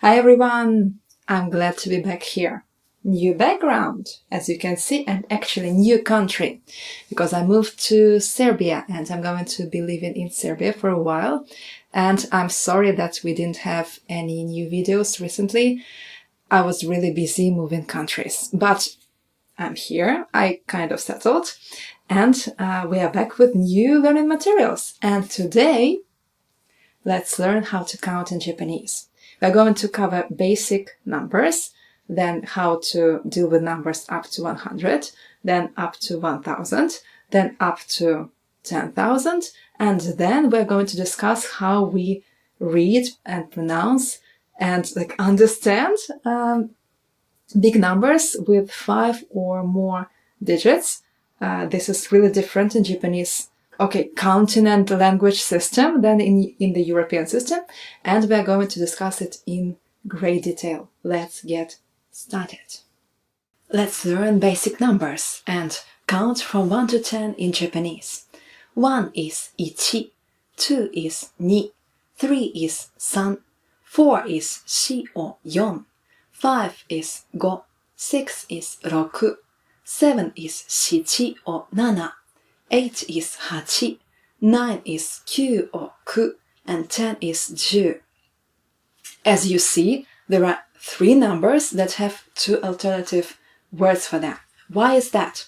Hi everyone! I'm glad to be back here. New background, as you can see, and actually new country, because I moved to Serbia and I'm going to be living in Serbia for a while. And I'm sorry that we didn't have any new videos recently. I was really busy moving countries, but I'm here, I kind of settled, and we are back with new learning materials. And today, let's learn how to count in Japanese. We're going to cover basic numbers, then how to deal with numbers up to 100, then up to 1000, then up to 10,000, and then we're going to discuss how we read and pronounce and understand big numbers with 5 or more digits. This is really different in Japanese counting and language system than in the European system, and we're going to discuss it in great detail. Let's get started. Let's learn basic numbers and count from 1 to 10 in Japanese. 1 is ichi, 2 is ni, 3 is san, 4 is shi or yon, 5 is go, 6 is roku, 7 is shichi or nana, 8 is hachi, 9 is kyu or ku, and 10 is ju. As you see, there are 3 numbers that have 2 alternative words for them. Why is that?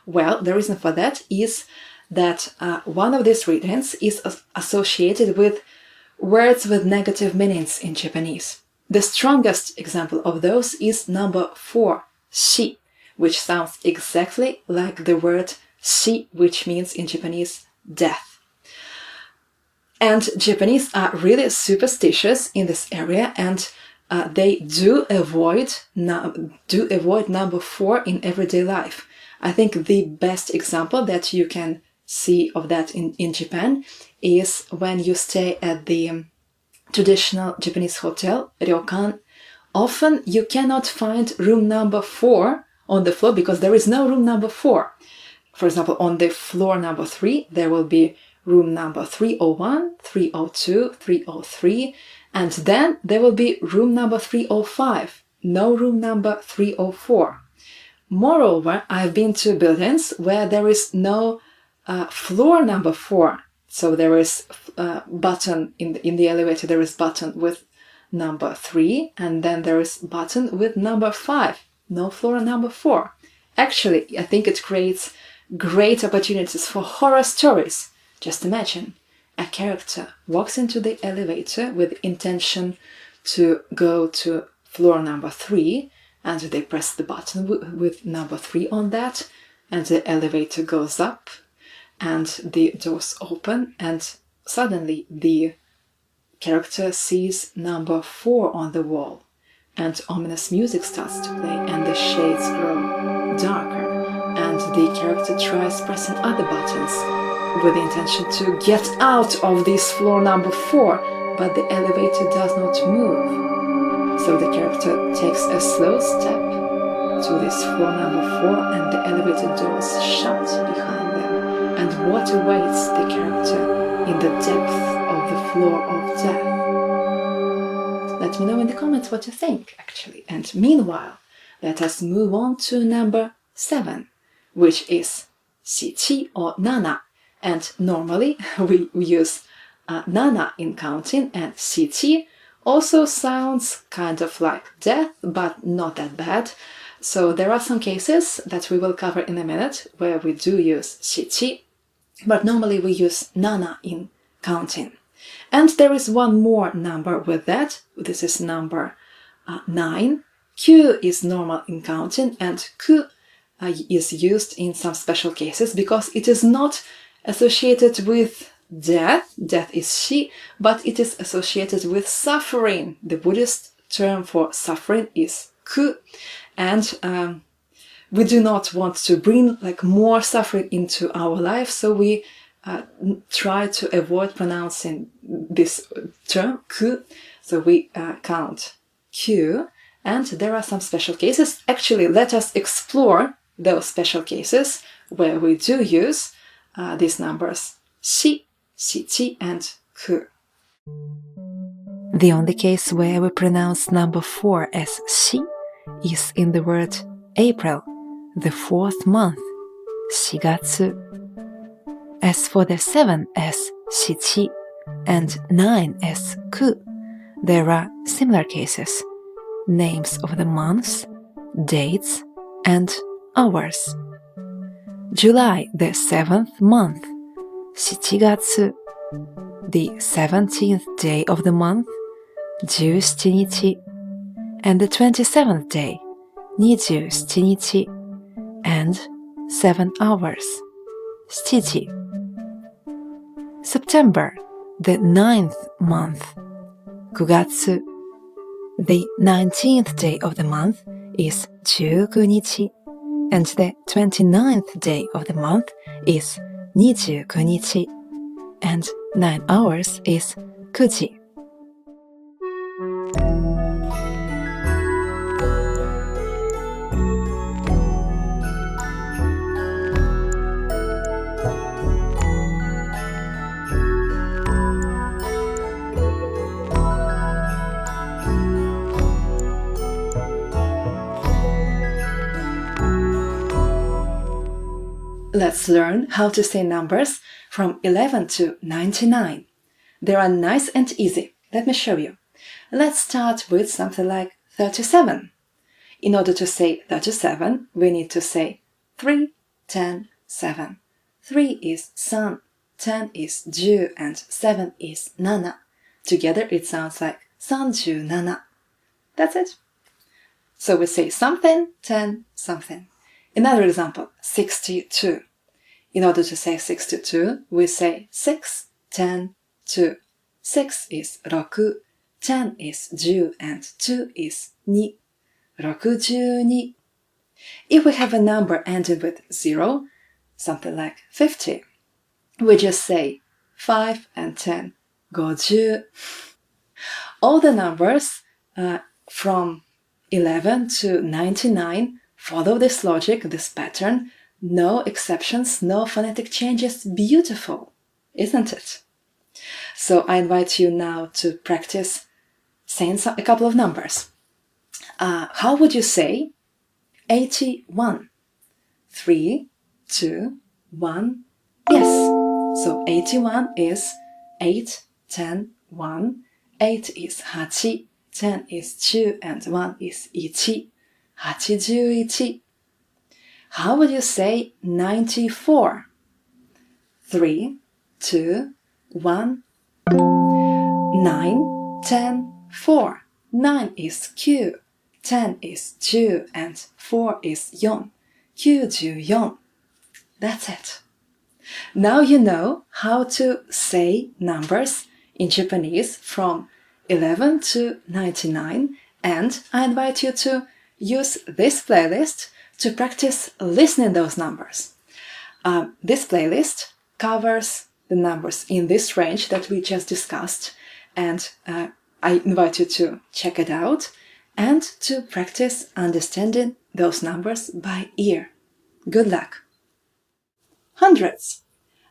Well, the reason for that is that one of these readings is associated with words with negative meanings in Japanese. The strongest example of those is number 4, shi, which sounds exactly like the word shi, which means in Japanese death. And Japanese are really superstitious in this area, and they do avoid number 4 in everyday life. I think the best example that you can see of that in Japan is when you stay at the traditional Japanese hotel, ryokan. Often you cannot find room number 4 on the floor because there is no room number 4. For example, on the floor number 3, there will be room number 301, 302, 303, and then there will be room number 305, no room number 304. Moreover, I've been to buildings where there is no floor number 4. So there is a button in the elevator, there is button with number 3, and then there is button with number 5, no floor number 4. Actually, I think it creates great opportunities for horror stories. Just imagine, a character walks into the elevator with intention to go to floor number 3, and they press the button with number 3 on that, and the elevator goes up, and the doors open, and suddenly the character sees number 4 on the wall, and ominous music starts to play, and the shades grow darker, and the character tries pressing other buttons with the intention to get out of this floor number 4, but the elevator does not move. So the character takes a slow step to this floor number 4, and the elevator doors shut behind them. And what awaits the character in the depth of the floor of death? Let me know in the comments what you think, actually. And meanwhile, let us move on to number 7, which is shichi or nana. And normally we use nana in counting, and shichi also sounds kind of like death, but not that bad. So there are some cases that we will cover in a minute where we do use shichi, but normally we use nana in counting. And there is one more number with that. This is number 9. Kyu is normal in counting, and ku is used in some special cases because it is not associated with death. Death is shi, but it is associated with suffering. The Buddhist term for suffering is ku, and we do not want to bring more suffering into our life, so we try to avoid pronouncing this term ku, so we count kyu, and there are some special cases. Actually, let us explore those special cases where we do use these numbers shi, shichi, and ku. The only case where we pronounce number 4 as shi is in the word April, the 4th month, 4月. As for the 7 as shichi and 9 as ku, there are similar cases, names of the months, dates, and hours. July, the 7th month, 7月, the 17th day of the month, 17日, and the 27th day, 27日, and 7 hours, 7時. September, the 9th month, 9月, the 19th day of the month is 19日, and the 29th day of the month is 29日, and 9 hours is 9時. Let's learn how to say numbers from 11 to 99. They are nice and easy. Let me show you. Let's start with something like 37. In order to say 37, we need to say 3, 10, 7. 3 is 3, 10 is 10, and 7 is 7. Together it sounds like 37. That's it. So we say something, 10, something. Another example, 62. In order to say 62, we say 6, 10, 2. 6 is 6, 10 is 10, and 2 is 2. 62. If we have a number ending with 0, something like 50, we just say 5 and 10, 50. All the numbers from 11 to 99 follow this logic, this pattern. No exceptions, no phonetic changes. Beautiful, isn't it? So I invite you now to practice saying a couple of numbers. How would you say 81? 3, 2, 1. Yes. So 81 is 8, 10, 1. 8 is 8, 10 is 2, and 1 is 1. 81. How would you say 94? 3, 2, 1. 9, 10, 4. 9 is Q, 10 is 10, and 4 is 4. 94. That's it. Now you know how to say numbers in Japanese from 11 to 99, and I invite you to use this playlist to practice listening those numbers. This playlist covers the numbers in this range that we just discussed, and I invite you to check it out and to practice understanding those numbers by ear. Good luck! Hundreds.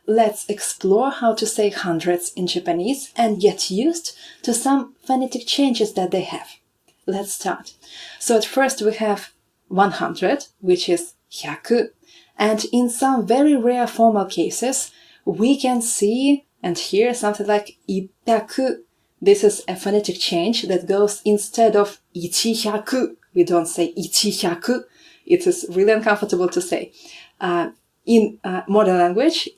Let's explore how to say hundreds in Japanese and get used to some phonetic changes that they have. Let's start. So at first we have 100, which is 100, and in some very rare formal cases, we can see and hear something like 100. This is a phonetic change that goes instead of 100. We don't say 100. It is really uncomfortable to say. In modern language,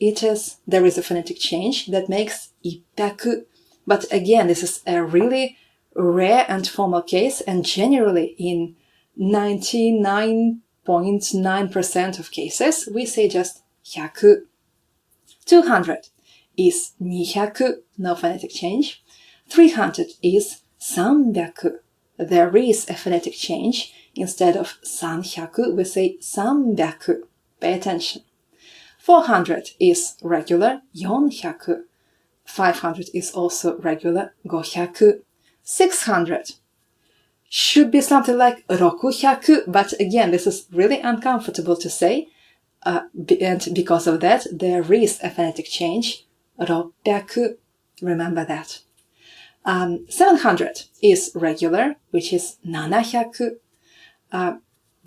there is a phonetic change that makes 100. But again, this is a really rare and formal case, and generally in 99.9% of cases, we say just 100. 200 is 200, no phonetic change. 300 is 300. There is a phonetic change. Instead of 300, we say 300. Pay attention. 400 is regular, 400. 500 is also regular, 500. 600 should be something like 600, but again, this is really uncomfortable to say, and because of that, there is a phonetic change, 600. Remember that. 700 is regular, which is 700,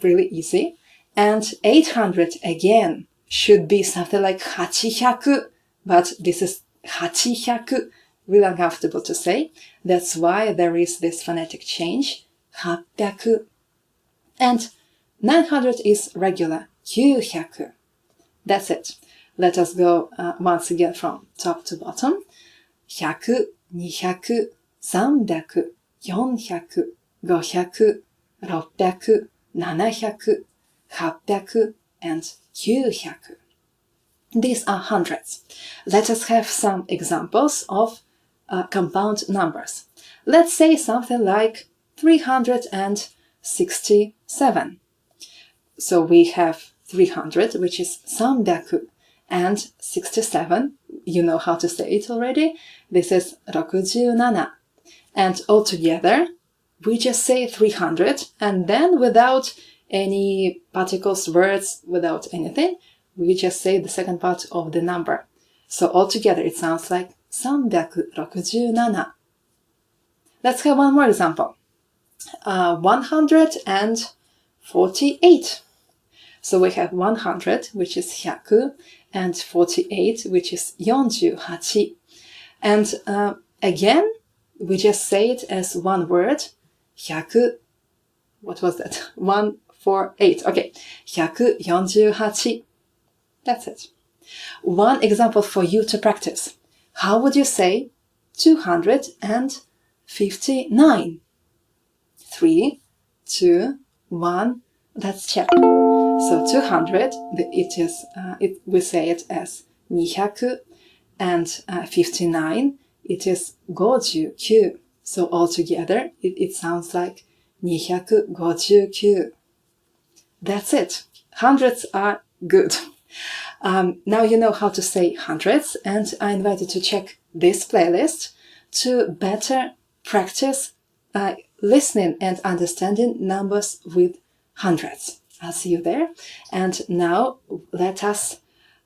really easy. And 800 again should be something like 800, but this is 800, really uncomfortable to say. That's why there is this phonetic change, 800. And 900 is regular, 900. That's it. Let us go once again from top to bottom. 100, 200, 300, 400, 500, 600, 700, 800, and 900. These are hundreds. Let us have some examples of compound numbers. Let's say something like 367. So we have 300, which is 300, and 67, you know how to say it already. This is 67. And altogether, we just say 300, and then without any particles, words, without anything, we just say the second part of the number. So altogether, it sounds like 367. Let's have one more example. 148. So we have 100, which is 100, and 48, which is 48. And again, we just say it as one word. 100, what was that? 148. Okay, 148. That's it. One example for you to practice. How would you say 259? 3, 2, 1. Let's check. So 200, we say it as 200, and 59, it is 59. So altogether, it sounds like 259. That's it. Hundreds are good. Now you know how to say hundreds, and I invite you to check this playlist to better practice listening and understanding numbers with hundreds. I'll see you there. And now let us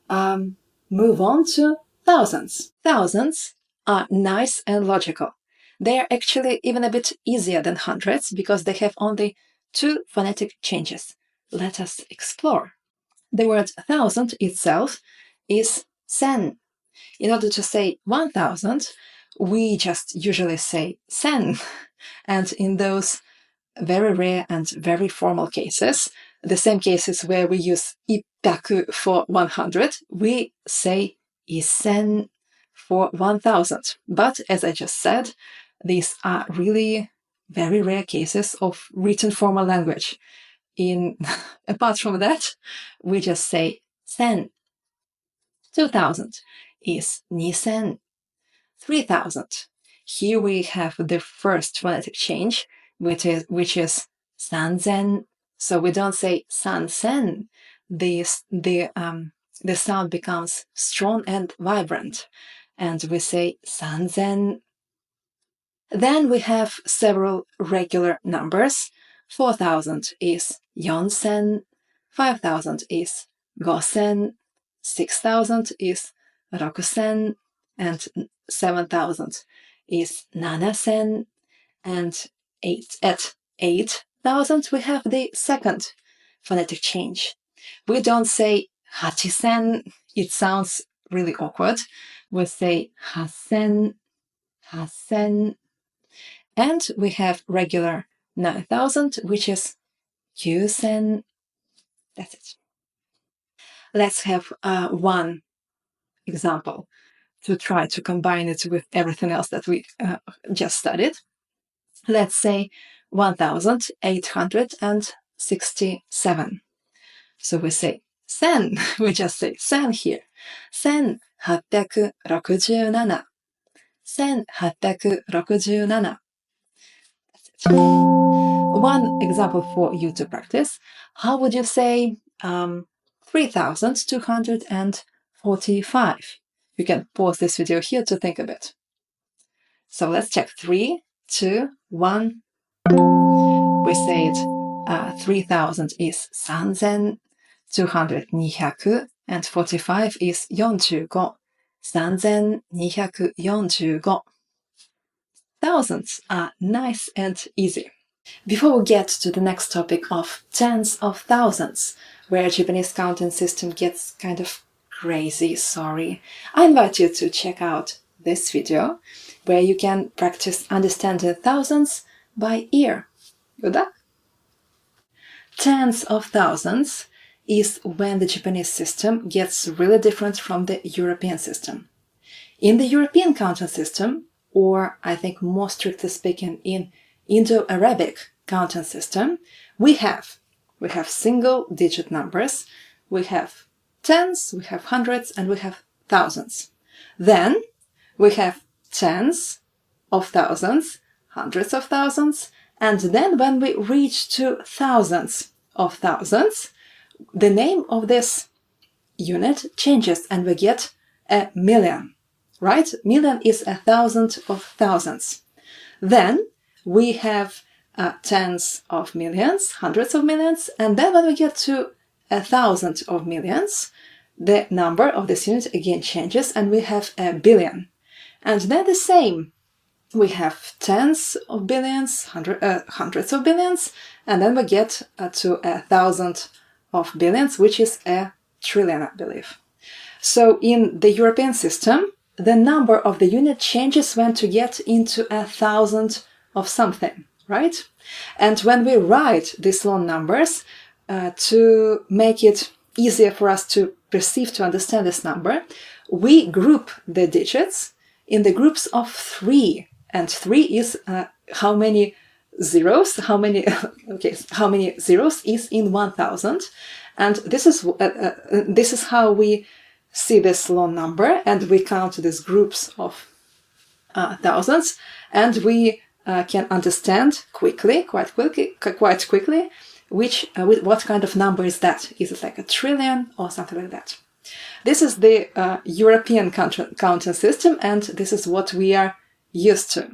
move on to thousands. Thousands are nice and logical. They are actually even a bit easier than hundreds because they have only 2 phonetic changes. Let us explore. The word thousand itself is sen. In order to say 1000, we just usually say sen. And in those very rare and very formal cases, the same cases where we use ippaku for 100, we say isen for 1000. But as I just said, these are really very rare cases of written formal language. Apart from that, we just say sen. 2000 is nisen. 3000. Here we have the first phonetic change, which is sanzen. So we don't say sansen. The sound becomes strong and vibrant, and we say sanzen. Then we have several regular numbers. 4000 is yonsen, 5000 is gosen, 6000 is rokusen, and 7,000 is nanasen, and at 8,000 we have the second phonetic change. We don't say hachisen, it sounds really awkward. We say hasen, hasen. And we have regular 9,000, which is kyusen. That's it. Let's have one example to try to combine it with everything else that we just studied. Let's say 1,867. So we say sen. We just say sen here. 1867. 1867. That's it. One example for you to practice. How would you say 3,245? You can pause this video here to think a bit. So let's check. 3, 2, 1. We say it 3,000 is 3,000, 200 200, and 45 is 45. 3,245. thousands are nice and easy. Before we get to the next topic of tens of thousands, where Japanese counting system gets kind of crazy, I invite you to check out this video, where you can practice understanding thousands by ear. Good luck! Tens of thousands is when the Japanese system gets really different from the European system. In the European counting system, or I think more strictly speaking in Indo-Arabic counting system, we have single-digit numbers, we have tens, we have hundreds, and we have thousands. Then we have tens of thousands, hundreds of thousands, and then when we reach to thousands of thousands, the name of this unit changes and we get a million, right? Million is 1,000 of thousands. Then we have tens of millions, hundreds of millions, and then when we get to 1,000 of millions, the number of this unit again changes and we have a billion. And then the same, we have tens of billions, hundreds of billions, and then we get to 1,000 of billions, which is a trillion, I believe. So in the European system, the number of the unit changes when to get into 1,000 of something, right? And when we write these long numbers, to make it easier for us to perceive, to understand this number, we group the digits in the groups of 3. And 3 is how many zeros, how many zeros is in 1,000. And this is how we see this long number, and we count these groups of thousands, and we can understand quite quickly, what kind of number is that. Is it like a trillion or something like that? This is the European counting system, and this is what we are used to.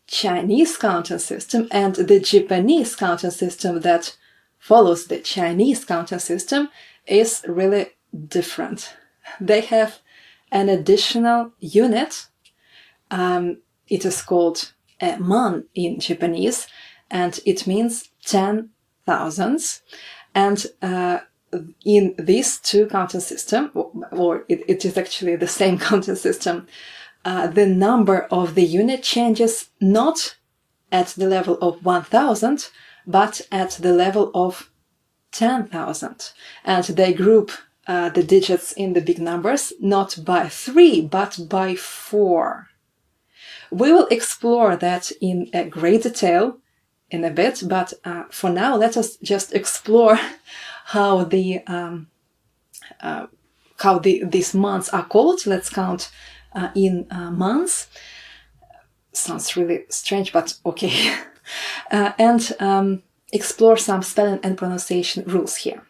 Chinese counting system and the Japanese counting system that follows the Chinese counting system is really different. They have an additional unit. It is called man in Japanese, and it means 10,000s. And in these two counting systems, or it is actually the same counting system, the number of the unit changes not at the level of 1,000, but at the level of 10,000. And they group the digits in the big numbers not by 3, but by 4. We will explore that in great detail in a bit, but for now, let us just explore how these months are called. Let's count in months. Sounds really strange, but okay. And explore some spelling and pronunciation rules here.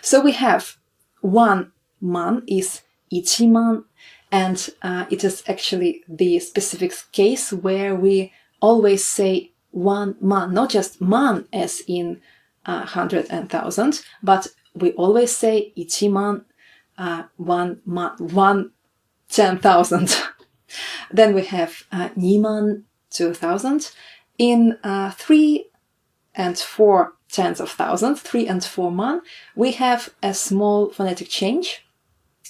So we have 1 man is ichiman, and it is actually the specific case where we always say 1 man, not just man as in 100 and 1,000, but we always say ichiman, 1 man, 1 10,000. Then we have niman, 2,000. In 3 and 4 tens of thousands, 3 and 4 man, we have a small phonetic change.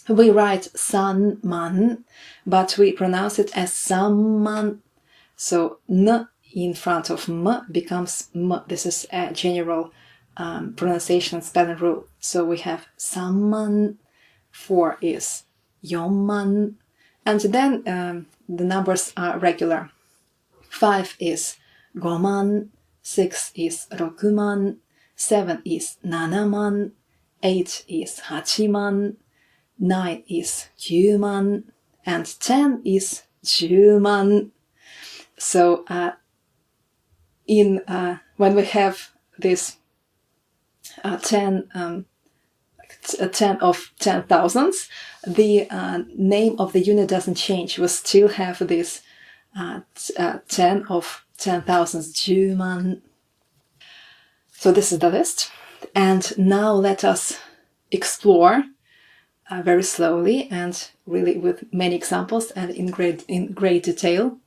We write san man, but we pronounce it as samman. So n in front of m becomes m. This is a general pronunciation and spelling rule. So we have samman, 4 is yonman, and then the numbers are regular. 5 is goman, 6 is rokuman, 7 is nanaman, 8 is hachiman, 9 is kyuman, and 10 is juman. So when we have this 10 of 10,000s, the name of the unit doesn't change. We still have this 10 of 10,000s, juman. So this is the list. And now let us explore very slowly and really with many examples and in great detail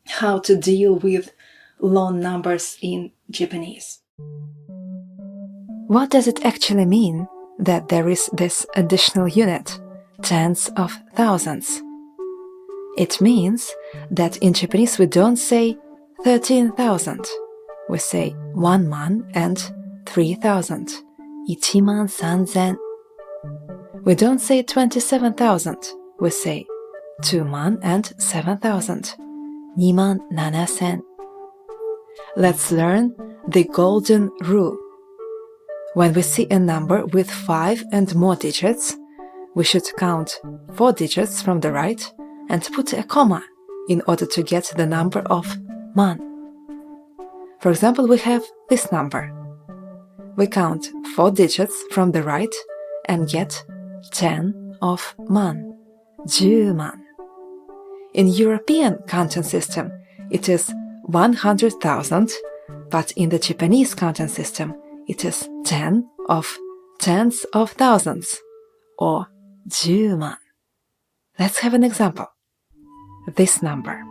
how to deal with long numbers in Japanese. What does it actually mean that there is this additional unit, tens of thousands? It means that in Japanese we don't say 13,000. We say 1,000,000 and 3,000. 13,000. We don't say 27,000. We say 2,000,000 and 7,000. 27,000. Let's learn the golden rule. When we see a number with 5 and more digits, we should count 4 digits from the right and put a comma in order to get the number of man. For example, we have this number. We count 4 digits from the right and get 10 of man, 10,000. In European counting system, it is 100,000, but in the Japanese counting system, it is 10 of tens of thousands, or 10,000. Let's have an example. This number.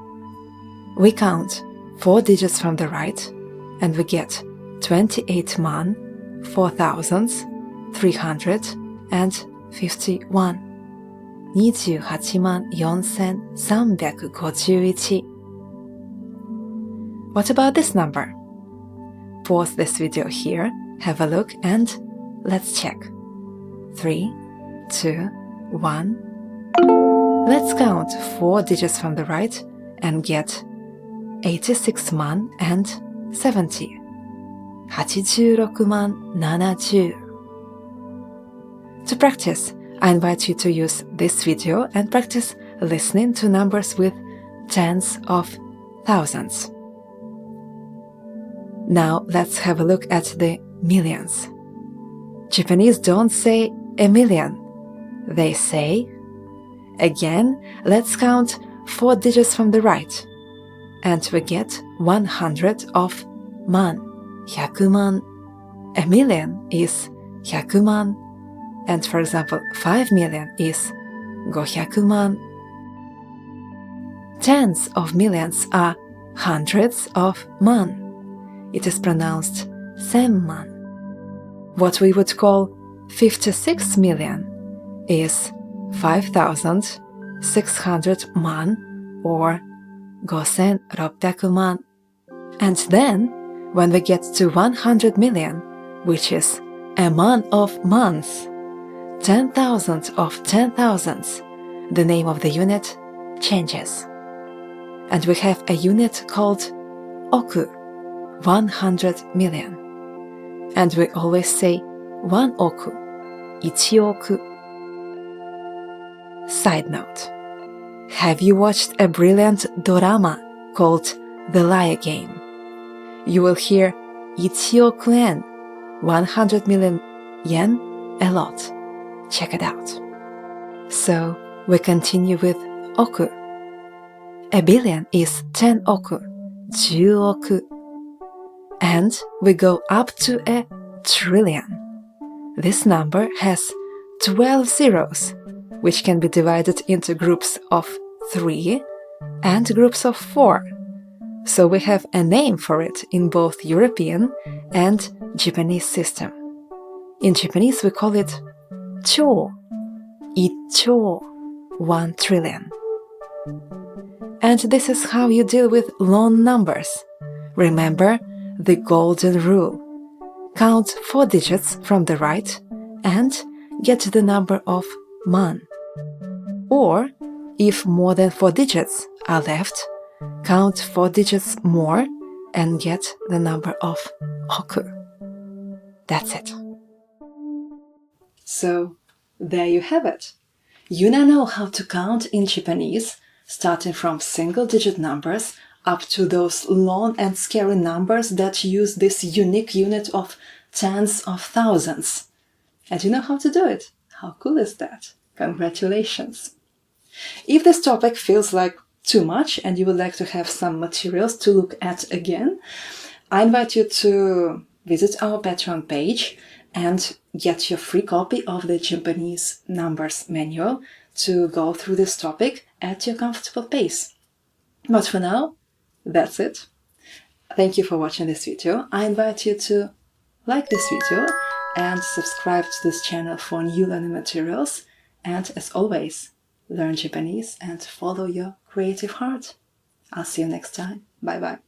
We count 4 digits from the right, and we get 28,4351. 28,4351. What about this number? Pause this video here, have a look, and let's check. 3, 2, 1. Let's count 4 digits from the right and get 86,070. 86,070. To practice, I invite you to use this video and practice listening to numbers with tens of thousands. Now let's have a look at the millions. Japanese don't say a million. They say, again, let's count 4 digits from the right, and we get 100 of man, 100,000. A million is 100,000, and for example, 5 million is 500,000. Tens of millions are hundreds of man. It is pronounced 1000,000. What we would call 56 million is 5,600 man, or 5,600 man. And then, when we get to 100 million, which is a man of months, 10,000 of 10,000s, the name of the unit changes. And we have a unit called oku, 100 million. And we always say 1 oku, 1 oku. Side note. Have you watched a brilliant drama called The Liar Game? You will hear 1 oku yen, 100 million yen, a lot. Check it out. So, we continue with oku. A billion is 10 oku, 10 oku. And we go up to a trillion. This number has 12 zeros, which can be divided into groups of 3 and groups of 4. So we have a name for it in both European and Japanese system. In Japanese we call it chō, 1,000,000,000, 1 trillion. And this is how you deal with long numbers. Remember the golden rule. Count 4 digits from the right and get the number of man. Or, if more than 4 digits are left, count 4 digits more and get the number of oku. That's it. So, there you have it. You now know how to count in Japanese, starting from single-digit numbers up to those long and scary numbers that use this unique unit of tens of thousands. And you know how to do it. How cool is that? Congratulations! If this topic feels like too much and you would like to have some materials to look at again, I invite you to visit our Patreon page. and get your free copy of the Japanese numbers manual to go through this topic at your comfortable pace. But for now, that's it. Thank you for watching this video. I invite you to like this video and subscribe to this channel for new learning materials. And as always, learn Japanese and follow your creative heart. I'll see you next time. Bye bye.